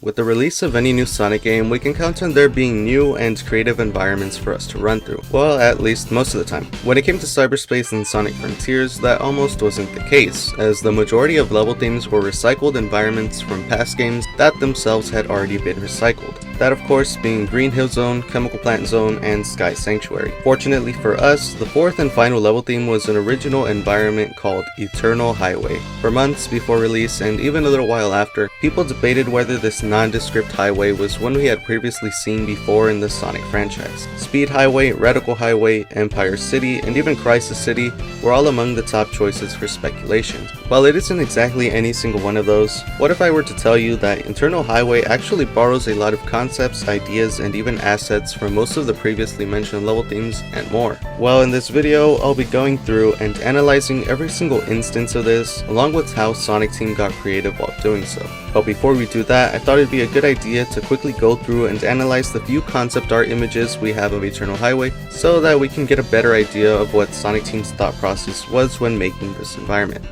With the release of any new Sonic game, we can count on there being new and creative environments for us to run through. Well, at least most of the time. When it came to cyberspace and Sonic Frontiers, that almost wasn't the case, as the majority of level themes were recycled environments from past games that themselves had already been recycled. That of course being Green Hill Zone, Chemical Plant Zone, and Sky Sanctuary. Fortunately for us, the fourth and final level theme was an original environment called Eternal Highway. For months before release, and even a little while after, people debated whether this nondescript highway was one we had previously seen before in the Sonic franchise. Speed Highway, Radical Highway, Empire City, and even Crisis City were all among the top choices for speculation. While it isn't exactly any single one of those, what if I were to tell you that Eternal Highway actually borrows a lot of concepts, ideas, and even assets from most of the previously mentioned level themes and more? Well, in this video, I'll be going through and analyzing every single instance of this, along with how Sonic Team got creative while doing so. But before we do that, I thought it'd be a good idea to quickly go through and analyze the few concept art images we have of Eternal Highway, so that we can get a better idea of what Sonic Team's thought process was when making this environment.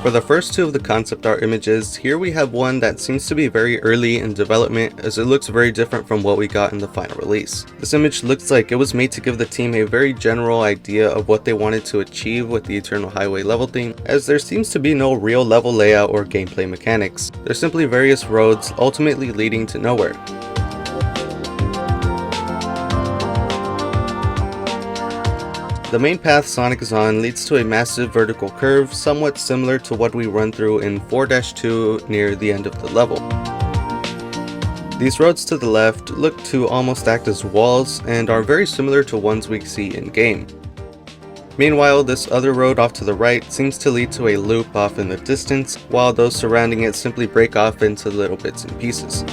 For the first two of the concept art images, here we have one that seems to be very early in development, as it looks very different from what we got in the final release. This image looks like it was made to give the team a very general idea of what they wanted to achieve with the Eternal Highway level theme, as there seems to be no real level layout or gameplay mechanics. They're simply various roads, ultimately leading to nowhere. The main path Sonic is on leads to a massive vertical curve, somewhat similar to what we run through in 4-2 near the end of the level. These roads to the left look to almost act as walls and are very similar to ones we see in game. Meanwhile, this other road off to the right seems to lead to a loop off in the distance, while those surrounding it simply break off into little bits and pieces.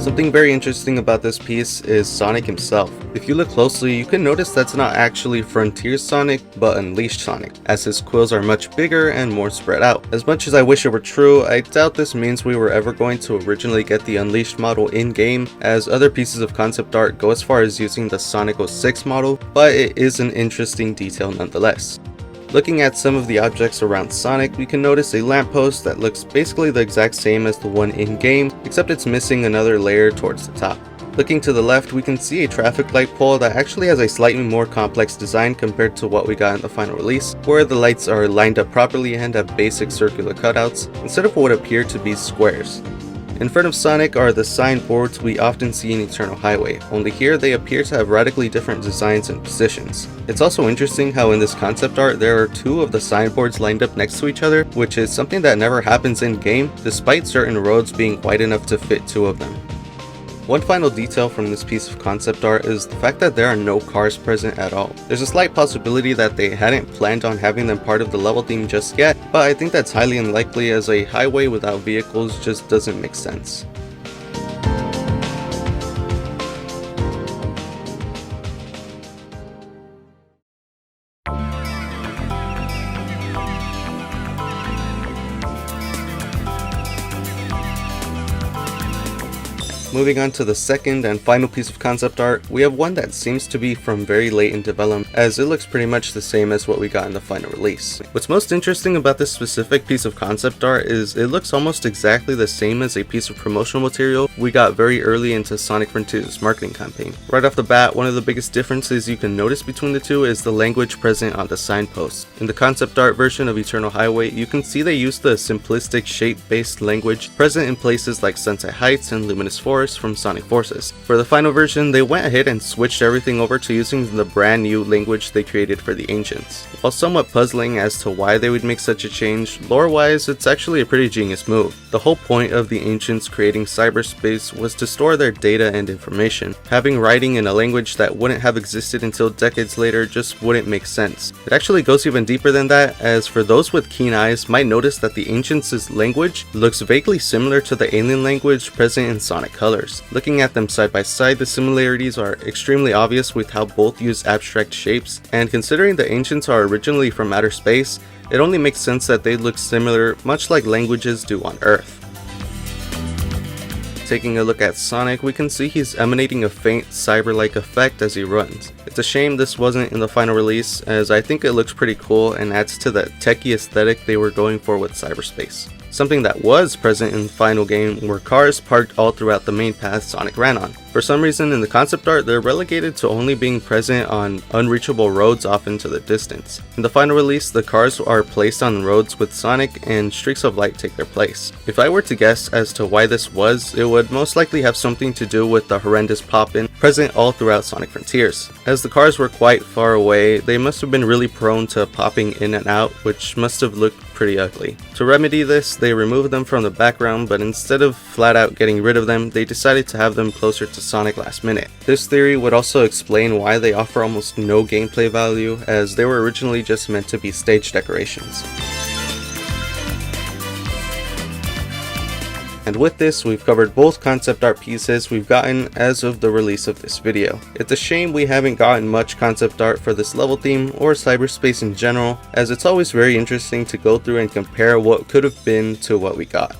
Something very interesting about this piece is Sonic himself. If you look closely, you can notice that's not actually Frontier Sonic, but Unleashed Sonic, as his quills are much bigger and more spread out. As much as I wish it were true, I doubt this means we were ever going to originally get the Unleashed model in-game, as other pieces of concept art go as far as using the Sonic 06 model, but it is an interesting detail nonetheless. Looking at some of the objects around Sonic, we can notice a lamppost that looks basically the exact same as the one in-game, except it's missing another layer towards the top. Looking to the left, we can see a traffic light pole that actually has a slightly more complex design compared to what we got in the final release, where the lights are lined up properly and have basic circular cutouts, instead of what appear to be squares. In front of Sonic are the signboards we often see in Eternal Highway, only here they appear to have radically different designs and positions. It's also interesting how in this concept art there are two of the signboards lined up next to each other, which is something that never happens in game, despite certain roads being wide enough to fit two of them. One final detail from this piece of concept art is the fact that there are no cars present at all. There's a slight possibility that they hadn't planned on having them part of the level theme just yet, but I think that's highly unlikely, as a highway without vehicles just doesn't make sense. Moving on to the second and final piece of concept art, we have one that seems to be from very late in development, as it looks pretty much the same as what we got in the final release. What's most interesting about this specific piece of concept art is it looks almost exactly the same as a piece of promotional material we got very early into Sonic Frontiers' marketing campaign. Right off the bat, one of the biggest differences you can notice between the two is the language present on the signposts. In the concept art version of Eternal Highway, you can see they use the simplistic shape-based language present in places like Sunset Heights and Luminous Forest from Sonic Forces. For the final version, they went ahead and switched everything over to using the brand new language they created for the Ancients. While somewhat puzzling as to why they would make such a change, lore-wise it's actually a pretty genius move. The whole point of the Ancients creating cyberspace was to store their data and information. Having writing in a language that wouldn't have existed until decades later just wouldn't make sense. It actually goes even deeper than that, as for those with keen eyes might notice that the Ancients' language looks vaguely similar to the alien language present in Sonic Colors. Looking at them side by side, the similarities are extremely obvious with how both use abstract shapes, and considering the Ancients are originally from outer space, it only makes sense that they look similar, much like languages do on Earth. Taking a look at Sonic, we can see he's emanating a faint cyber-like effect as he runs. It's a shame this wasn't in the final release, as I think it looks pretty cool and adds to that techie aesthetic they were going for with cyberspace. Something that was present in the final game were cars parked all throughout the main path Sonic ran on. For some reason in the concept art, they're relegated to only being present on unreachable roads off into the distance. In the final release, the cars are placed on roads with Sonic and streaks of light take their place. If I were to guess as to why this was, it would most likely have something to do with the horrendous pop-in present all throughout Sonic Frontiers. As the cars were quite far away, they must have been really prone to popping in and out, which must have looked pretty ugly. To remedy this, they removed them from the background, but instead of flat out getting rid of them, they decided to have them closer to Sonic last minute. This theory would also explain why they offer almost no gameplay value, as they were originally just meant to be stage decorations. And with this, we've covered both concept art pieces we've gotten as of the release of this video. It's a shame we haven't gotten much concept art for this level theme or cyberspace in general, as it's always very interesting to go through and compare what could have been to what we got.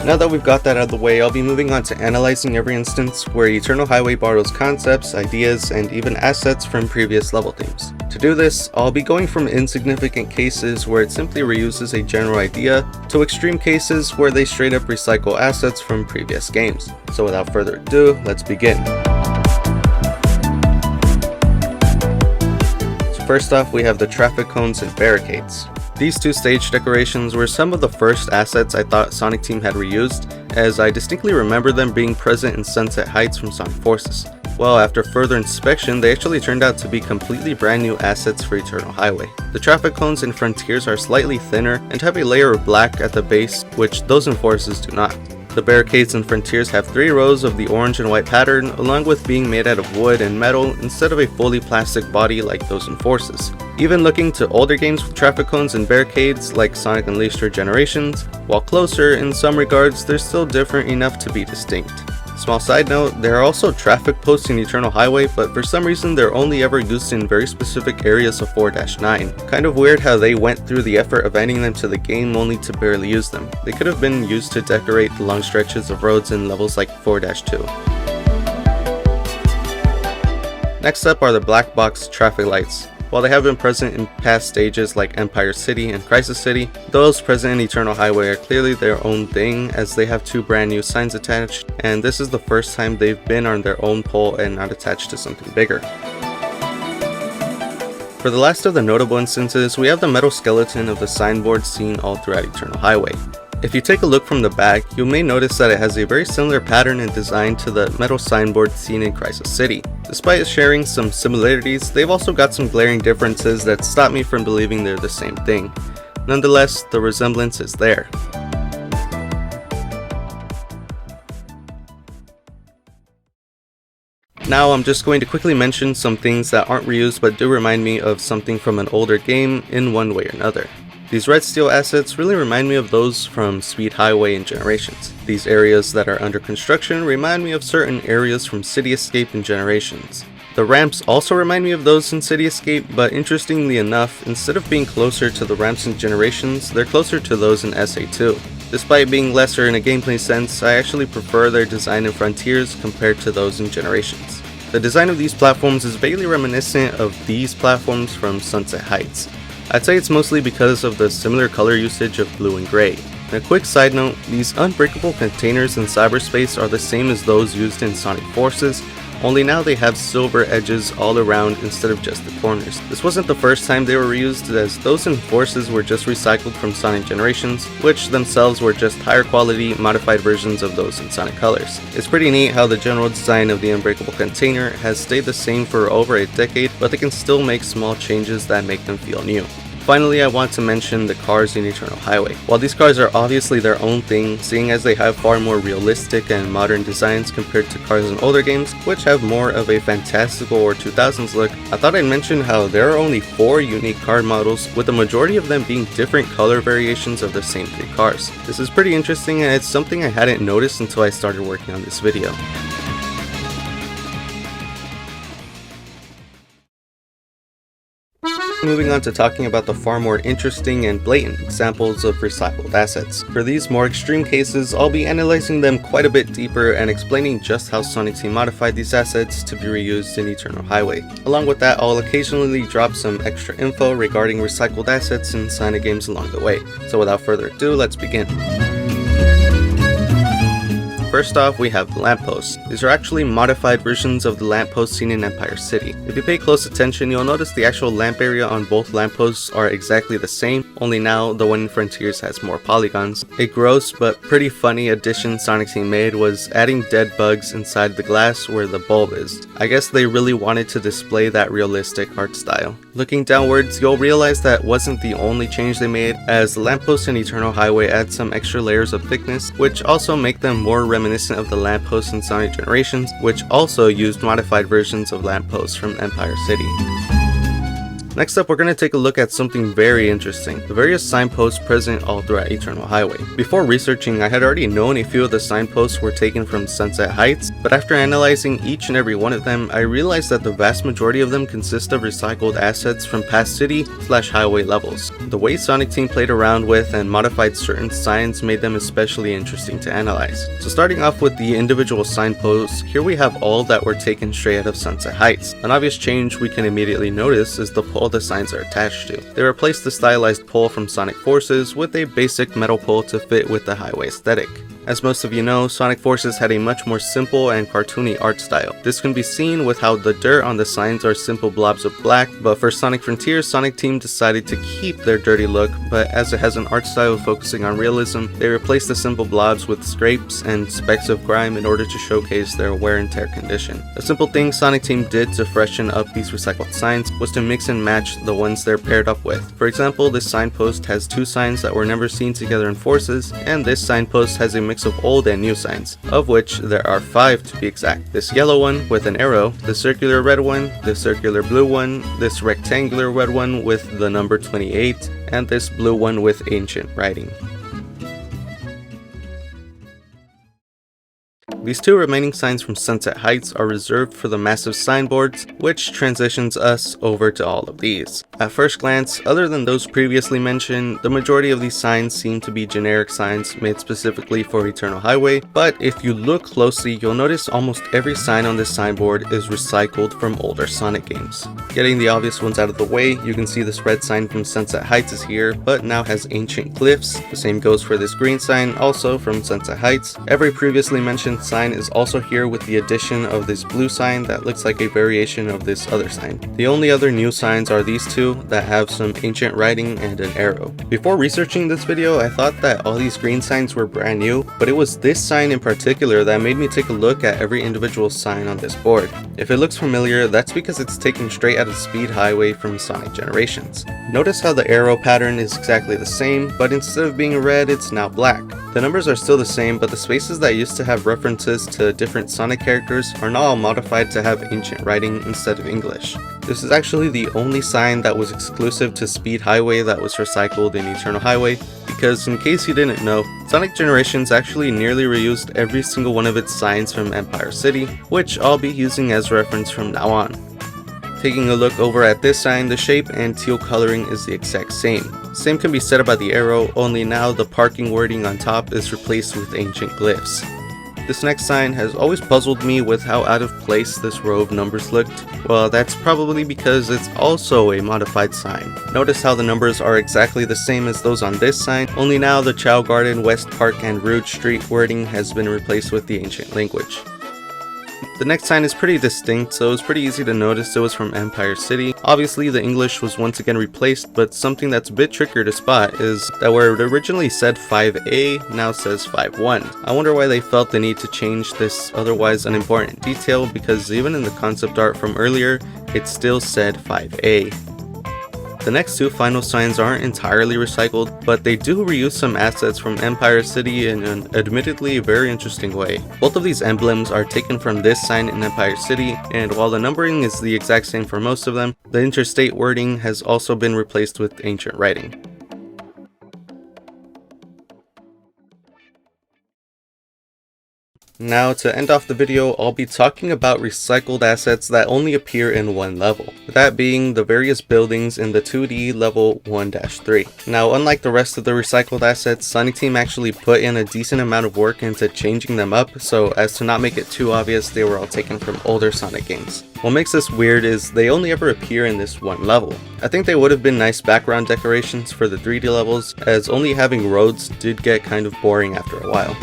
Now that we've got that out of the way, I'll be moving on to analyzing every instance where Eternal Highway borrows concepts, ideas, and even assets from previous level themes. To do this, I'll be going from insignificant cases where it simply reuses a general idea, to extreme cases where they straight up recycle assets from previous games. So without further ado, let's begin. So first off, we have the traffic cones and barricades. These two stage decorations were some of the first assets I thought Sonic Team had reused, as I distinctly remember them being present in Sunset Heights from Sonic Forces. Well, after further inspection, they actually turned out to be completely brand new assets for Eternal Highway. The traffic cones in Frontiers are slightly thinner and have a layer of black at the base, which those in Forces do not. The barricades in Frontiers have 3 rows of the orange and white pattern, along with being made out of wood and metal instead of a fully plastic body like those in Forces. Even looking to older games with traffic cones and barricades like Sonic Unleashed or Generations, while closer in some regards, they're still different enough to be distinct. Small side note, there are also traffic posts in Eternal Highway, but for some reason they're only ever used in very specific areas of 4-9. Kind of weird how they went through the effort of adding them to the game only to barely use them. They could have been used to decorate the long stretches of roads in levels like 4-2. Next up are the black box traffic lights. While they have been present in past stages like Empire City and Crisis City, those present in Eternal Highway are clearly their own thing, as they have 2 brand new signs attached, and this is the first time they've been on their own pole and not attached to something bigger. For the last of the notable instances, we have the metal skeleton of the signboard seen all throughout Eternal Highway. If you take a look from the back, you may notice that it has a very similar pattern and design to the metal signboard seen in Crisis City. Despite sharing some similarities, they've also got some glaring differences that stop me from believing they're the same thing. Nonetheless, the resemblance is there. Now I'm just going to quickly mention some things that aren't reused but do remind me of something from an older game in one way or another. These red steel assets really remind me of those from Speed Highway and Generations. These areas that are under construction remind me of certain areas from City Escape and Generations. The ramps also remind me of those in City Escape, but interestingly enough, instead of being closer to the ramps in Generations, they're closer to those in SA2. Despite being lesser in a gameplay sense, I actually prefer their design in Frontiers compared to those in Generations. The design of these platforms is vaguely reminiscent of these platforms from Sunset Heights. I'd say it's mostly because of the similar color usage of blue and gray. And a quick side note, these unbreakable containers in cyberspace are the same as those used in Sonic Forces, only now they have silver edges all around instead of just the corners. This wasn't the first time they were reused, as those in Forces were just recycled from Sonic Generations, which themselves were just higher quality, modified versions of those in Sonic Colors. It's pretty neat how the general design of the unbreakable container has stayed the same for over a decade, but they can still make small changes that make them feel new. Finally, I want to mention the cars in Eternal Highway. While these cars are obviously their own thing, seeing as they have far more realistic and modern designs compared to cars in older games, which have more of a fantastical or 2000s look, I thought I'd mention how there are only 4 unique car models, with the majority of them being different color variations of the same 3 cars. This is pretty interesting, and it's something I hadn't noticed until I started working on this video. Moving on to talking about the far more interesting and blatant examples of recycled assets. For these more extreme cases, I'll be analyzing them quite a bit deeper and explaining just how Sonic Team modified these assets to be reused in Eternal Highway. Along with that, I'll occasionally drop some extra info regarding recycled assets in Sonic games along the way. So without further ado, let's begin. First off, we have the lampposts. These are actually modified versions of the lampposts seen in Empire City. If you pay close attention, you'll notice the actual lamp area on both lampposts are exactly the same, only now the one in Frontiers has more polygons. A gross but pretty funny addition Sonic Team made was adding dead bugs inside the glass where the bulb is. I guess they really wanted to display that realistic art style. Looking downwards, you'll realize that wasn't the only change they made, as the lampposts in Eternal Highway add some extra layers of thickness, which also make them more reminiscent of the lampposts in Sonic Generations, which also used modified versions of lampposts from Empire City. Next up, we're going to take a look at something very interesting, the various signposts present all throughout Eternal Highway. Before researching, I had already known a few of the signposts were taken from Sunset Heights, but after analyzing each and every one of them, I realized that the vast majority of them consist of recycled assets from past city/highway levels. The way Sonic Team played around with and modified certain signs made them especially interesting to analyze. So starting off with the individual signposts, here we have all that were taken straight out of Sunset Heights. An obvious change we can immediately notice is the pole the signs are attached to. They replaced the stylized pole from Sonic Forces with a basic metal pole to fit with the highway aesthetic. As most of you know, Sonic Forces had a much more simple and cartoony art style. This can be seen with how the dirt on the signs are simple blobs of black, but for Sonic Frontiers, Sonic Team decided to keep their dirty look, but as it has an art style focusing on realism, they replaced the simple blobs with scrapes and specks of grime in order to showcase their wear and tear condition. A simple thing Sonic Team did to freshen up these recycled signs was to mix and match the ones they're paired up with. For example, this signpost has 2 signs that were never seen together in Forces, and this signpost has a mix of old and new signs, of which there are 5 to be exact. This yellow one with an arrow, the circular red one, the circular blue one, this rectangular red one with the number 28, and this blue one with ancient writing. These 2 remaining signs from Sunset Heights are reserved for the massive signboards, which transitions us over to all of these. At first glance, other than those previously mentioned, the majority of these signs seem to be generic signs made specifically for Eternal Highway, but if you look closely, you'll notice almost every sign on this signboard is recycled from older Sonic games. Getting the obvious ones out of the way, you can see this red sign from Sunset Heights is here, but now has ancient cliffs. The same goes for this green sign, also from Sunset Heights. Every previously mentioned sign is also here with the addition of this blue sign that looks like a variation of this other sign. The only other new signs are these 2 that have some ancient writing and an arrow. Before researching this video, I thought that all these green signs were brand new, but it was this sign in particular that made me take a look at every individual sign on this board. If it looks familiar, that's because it's taken straight out of Speed Highway from Sonic Generations. Notice how the arrow pattern is exactly the same, but instead of being red, it's now black. The numbers are still the same, but the spaces that used to have references to different Sonic characters are now all modified to have ancient writing instead of English. This is actually the only sign that was exclusive to Speed Highway that was recycled in Eternal Highway, because in case you didn't know, Sonic Generations actually nearly reused every single one of its signs from Empire City, which I'll be using as reference from now on. Taking a look over at this sign, the shape and teal coloring is the exact same. Same can be said about the arrow, only now the parking wording on top is replaced with ancient glyphs. This next sign has always puzzled me with how out of place this row of numbers looked. Well, that's probably because it's also a modified sign. Notice how the numbers are exactly the same as those on this sign, only now the Chow Garden, West Park, and Rouge Street wording has been replaced with the ancient language. The next sign is pretty distinct, so it's pretty easy to notice it was from Empire City. Obviously the English was once again replaced, but something that's a bit trickier to spot is that where it originally said 5A, now says 5-1. I wonder why they felt the need to change this otherwise unimportant detail, because even in the concept art from earlier, it still said 5A. The next two final signs aren't entirely recycled, but they do reuse some assets from Empire City in an admittedly very interesting way. Both of these emblems are taken from this sign in Empire City, and while the numbering is the exact same for most of them, the interstate wording has also been replaced with ancient writing. Now, to end off the video, I'll be talking about recycled assets that only appear in one level, that being the various buildings in the 2D level 1-3. Now, unlike the rest of the recycled assets, Sonic Team actually put in a decent amount of work into changing them up, so as to not make it too obvious, they were all taken from older Sonic games. What makes this weird is they only ever appear in this one level. I think they would have been nice background decorations for the 3D levels, as only having roads did get kind of boring after a while.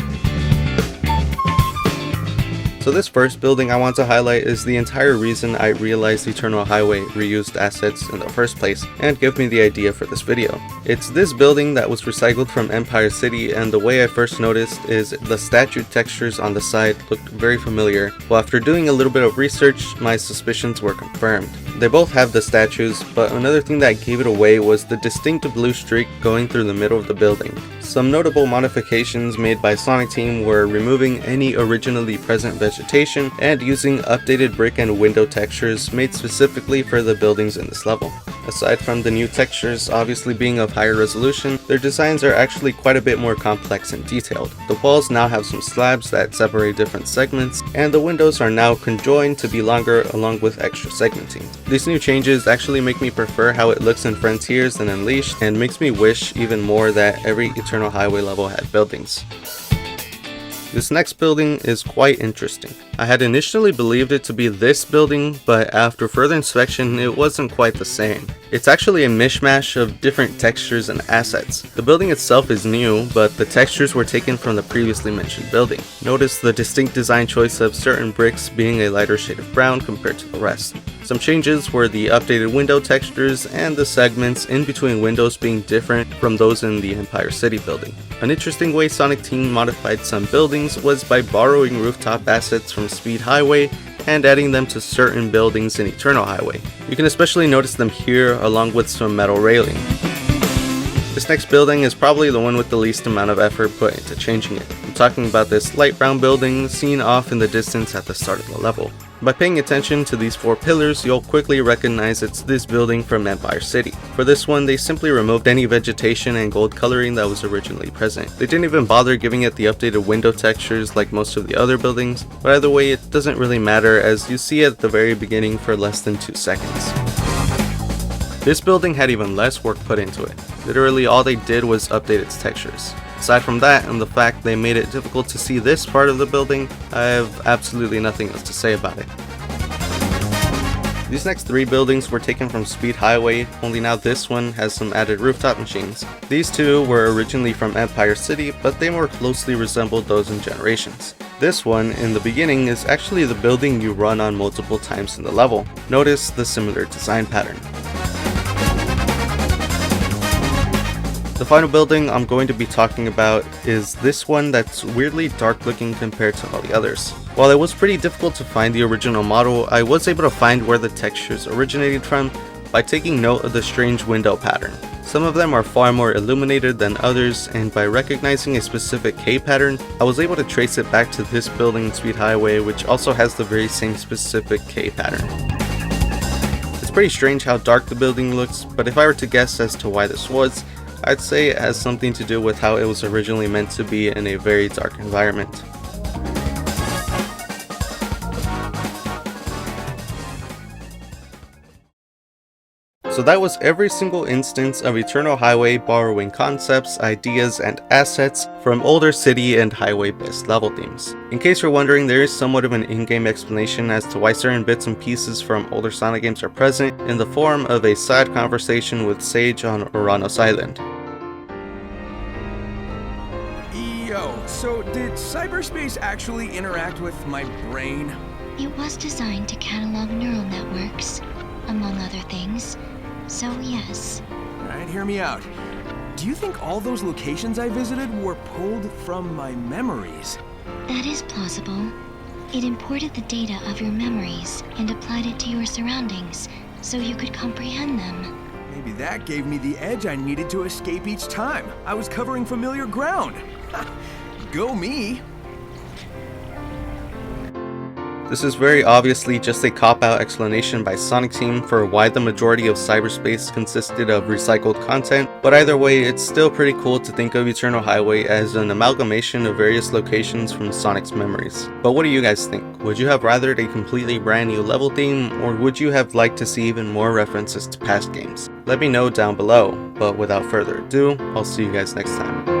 So this first building I want to highlight is the entire reason I realized Eternal Highway reused assets in the first place, and gave me the idea for this video. It's this building that was recycled from Empire City, and the way I first noticed is the statue textures on the side looked very familiar. Well, after doing a little bit of research, my suspicions were confirmed. They both have the statues, but another thing that gave it away was the distinct blue streak going through the middle of the building. Some notable modifications made by Sonic Team were removing any originally present vegetation and using updated brick and window textures made specifically for the buildings in this level. Aside from the new textures obviously being of higher resolution, their designs are actually quite a bit more complex and detailed. The walls now have some slabs that separate different segments, and the windows are now conjoined to be longer along with extra segmenting. These new changes actually make me prefer how it looks in Frontiers than Unleashed, and makes me wish even more that every Eternal Highway level had buildings. This next building is quite interesting. I had initially believed it to be this building, but after further inspection it wasn't quite the same. It's actually a mishmash of different textures and assets. The building itself is new, but the textures were taken from the previously mentioned building. Notice the distinct design choice of certain bricks being a lighter shade of brown compared to the rest. Some changes were the updated window textures and the segments in between windows being different from those in the Empire City building. An interesting way Sonic Team modified some buildings was by borrowing rooftop assets from Speed Highway and adding them to certain buildings in Eternal Highway. You can especially notice them here along with some metal railing. This next building is probably the one with the least amount of effort put into changing it. I'm talking about this light brown building seen off in the distance at the start of the level. By paying attention to these four pillars, you'll quickly recognize it's this building from Empire City. For this one, they simply removed any vegetation and gold coloring that was originally present. They didn't even bother giving it the updated window textures like most of the other buildings, but either way it doesn't really matter as you see it at the very beginning for less than 2 seconds. This building had even less work put into it. Literally all they did was update its textures. Aside from that and the fact they made it difficult to see this part of the building, I have absolutely nothing else to say about it. These next 3 buildings were taken from Speed Highway, only now this one has some added rooftop machines. These 2 were originally from Empire City, but they more closely resembled those in Generations. This one, in the beginning, is actually the building you run on multiple times in the level. Notice the similar design pattern. The final building I'm going to be talking about is this one that's weirdly dark looking compared to all the others. While it was pretty difficult to find the original model, I was able to find where the textures originated from by taking note of the strange window pattern. Some of them are far more illuminated than others, and by recognizing a specific K pattern, I was able to trace it back to this building in Speed Highway, which also has the very same specific K pattern. It's pretty strange how dark the building looks, but if I were to guess as to why this was, I'd say it has something to do with how it was originally meant to be in a very dark environment. So that was every single instance of Eternal Highway borrowing concepts, ideas, and assets from older city and highway-based level themes. In case you're wondering, there is somewhat of an in-game explanation as to why certain bits and pieces from older Sonic games are present in the form of a side conversation with Sage on Uranus Island. Yo, so did cyberspace actually interact with my brain? It was designed to catalog neural networks, among other things. So yes. Alright, hear me out. Do you think all those locations I visited were pulled from my memories? That is plausible. It imported the data of your memories and applied it to your surroundings, so you could comprehend them. Maybe that gave me the edge I needed to escape each time. I was covering familiar ground. Go me! This is very obviously just a cop-out explanation by Sonic Team for why the majority of cyberspace consisted of recycled content, but either way, it's still pretty cool to think of Eternal Highway as an amalgamation of various locations from Sonic's memories. But what do you guys think? Would you have rathered a completely brand new level theme, or would you have liked to see even more references to past games? Let me know down below, but without further ado, I'll see you guys next time.